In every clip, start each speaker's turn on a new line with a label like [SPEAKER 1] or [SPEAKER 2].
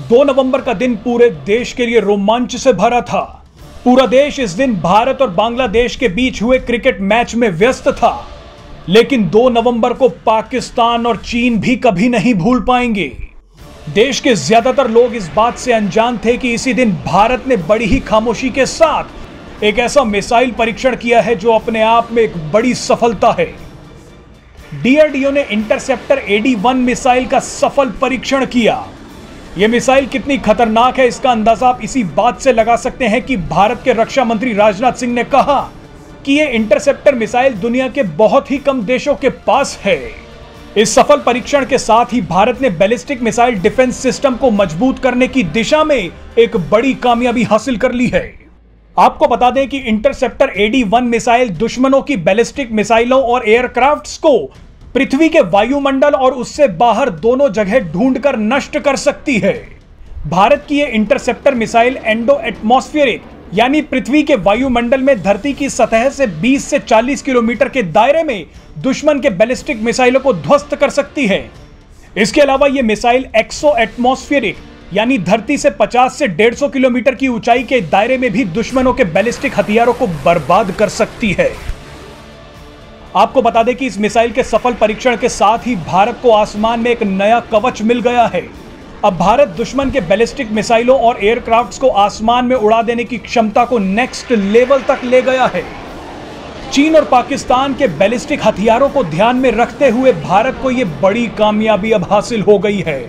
[SPEAKER 1] 2 नवंबर का दिन पूरे देश के लिए रोमांच से भरा था। पूरा देश इस दिन भारत और बांग्लादेश के बीच हुए क्रिकेट मैच में व्यस्त था। लेकिन 2 नवंबर को पाकिस्तान और चीन भी कभी नहीं भूल पाएंगे। देश के ज्यादातर लोग इस बात से अनजान थे कि इसी दिन भारत ने बड़ी ही खामोशी के साथ एक ऐसा मिसाइल परीक्षण किया है जो अपने आप में एक बड़ी सफलता है। डीआरडीओ ने इंटरसेप्टर AD-1 मिसाइल का सफल परीक्षण किया। यह मिसाइल कितनी खतरनाक है इसका अंदाजा आप इसी बात से लगा सकते हैं कि भारत के रक्षा मंत्री राजनाथ सिंह ने कहा कि यह इंटरसेप्टर मिसाइल दुनिया के बहुत ही कम देशों के पास है। इस सफल परीक्षण के साथ ही भारत ने बैलिस्टिक मिसाइल डिफेंस सिस्टम को मजबूत करने की दिशा में एक बड़ी कामयाबी हासिल कर ली है। आपको बता दें कि इंटरसेप्टर AD-1 मिसाइल दुश्मनों की बैलिस्टिक मिसाइलों और एयरक्राफ्ट्स को पृथ्वी के वायुमंडल और उससे बाहर दोनों जगह ढूंढकर नष्ट कर सकती है। भारत की यह इंटरसेप्टर मिसाइल एंडो एटमॉस्फेरिक यानी पृथ्वी के वायुमंडल में धरती की सतह से 20 से 40 किलोमीटर के दायरे में दुश्मन के बैलिस्टिक मिसाइलों को ध्वस्त कर सकती है। इसके अलावा यह मिसाइल एक्सो एटमॉस्फेरिक यानी धरती से 50 से 150 किलोमीटर की ऊंचाई के दायरे में भी दुश्मनों के बैलिस्टिक हथियारों को बर्बाद कर सकती है। आपको बता दें कि इस मिसाइल के सफल परीक्षण के साथ ही भारत को आसमान में एक नया कवच मिल गया है। अब भारत दुश्मन के बैलिस्टिक मिसाइलों और एयरक्राफ्ट्स को आसमान में उड़ा देने की क्षमता को नेक्स्ट लेवल तक ले गया है। चीन और पाकिस्तान के बैलिस्टिक हथियारों को ध्यान में रखते हुए भारत को यह बड़ी कामयाबी अब हासिल हो गई है।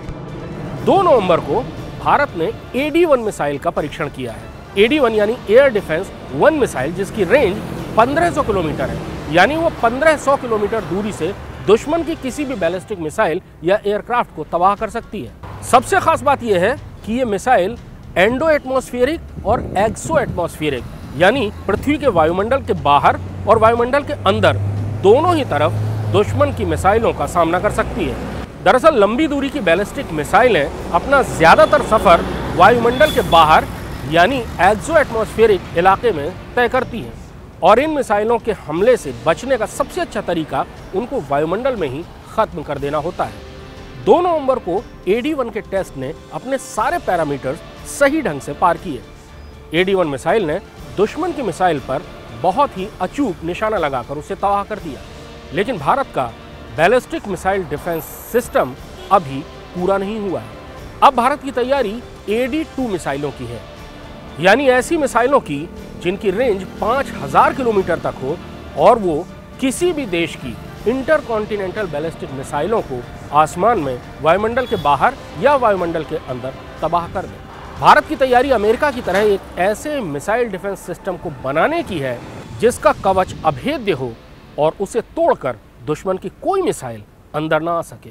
[SPEAKER 2] 2 नवंबर को भारत ने AD-1 मिसाइल का परीक्षण किया है। AD-1 यानी एयर डिफेंस 1 मिसाइल जिसकी रेंज 1500 किलोमीटर है, यानी वो 1500 किलोमीटर दूरी से दुश्मन की किसी भी बैलिस्टिक मिसाइल या एयरक्राफ्ट को तबाह कर सकती है। सबसे खास बात यह है कि ये मिसाइल एंडो एटमॉस्फेरिक और एक्सो एटमॉस्फेरिक यानी पृथ्वी के वायुमंडल के बाहर और वायुमंडल के अंदर दोनों ही तरफ दुश्मन की मिसाइलों का सामना कर सकती है। दरअसल लंबी दूरी की बैलिस्टिक मिसाइलें अपना ज्यादातर सफर वायुमंडल के बाहर यानी एक्सो एटमॉस्फेरिक इलाके में तय करती हैं और इन मिसाइलों के हमले से बचने का सबसे अच्छा तरीका उनको वायुमंडल में ही खत्म कर देना होता है। 2 नवंबर को AD-1 के टेस्ट ने अपने सारे पैरामीटर्स सही ढंग से पार किए। AD-1 मिसाइल ने दुश्मन की मिसाइल पर बहुत ही अचूक निशाना लगाकर उसे तबाह कर दिया। लेकिन भारत का बैलिस्टिक मिसाइल डिफेंस सिस्टम अभी पूरा नहीं हुआ है। अब भारत की तैयारी AD-2 मिसाइलों की है, यानी ऐसी मिसाइलों की जिनकी रेंज 5000 किलोमीटर तक हो और वो किसी भी देश की इंटरकॉन्टिनेंटल बैलिस्टिक मिसाइलों को आसमान में वायुमंडल के बाहर या वायुमंडल के अंदर तबाह कर दे। भारत की तैयारी अमेरिका की तरह एक ऐसे मिसाइल डिफेंस सिस्टम को बनाने की है जिसका कवच अभेद्य हो और उसे तोड़कर दुश्मन की कोई मिसाइल अंदर ना आ सके।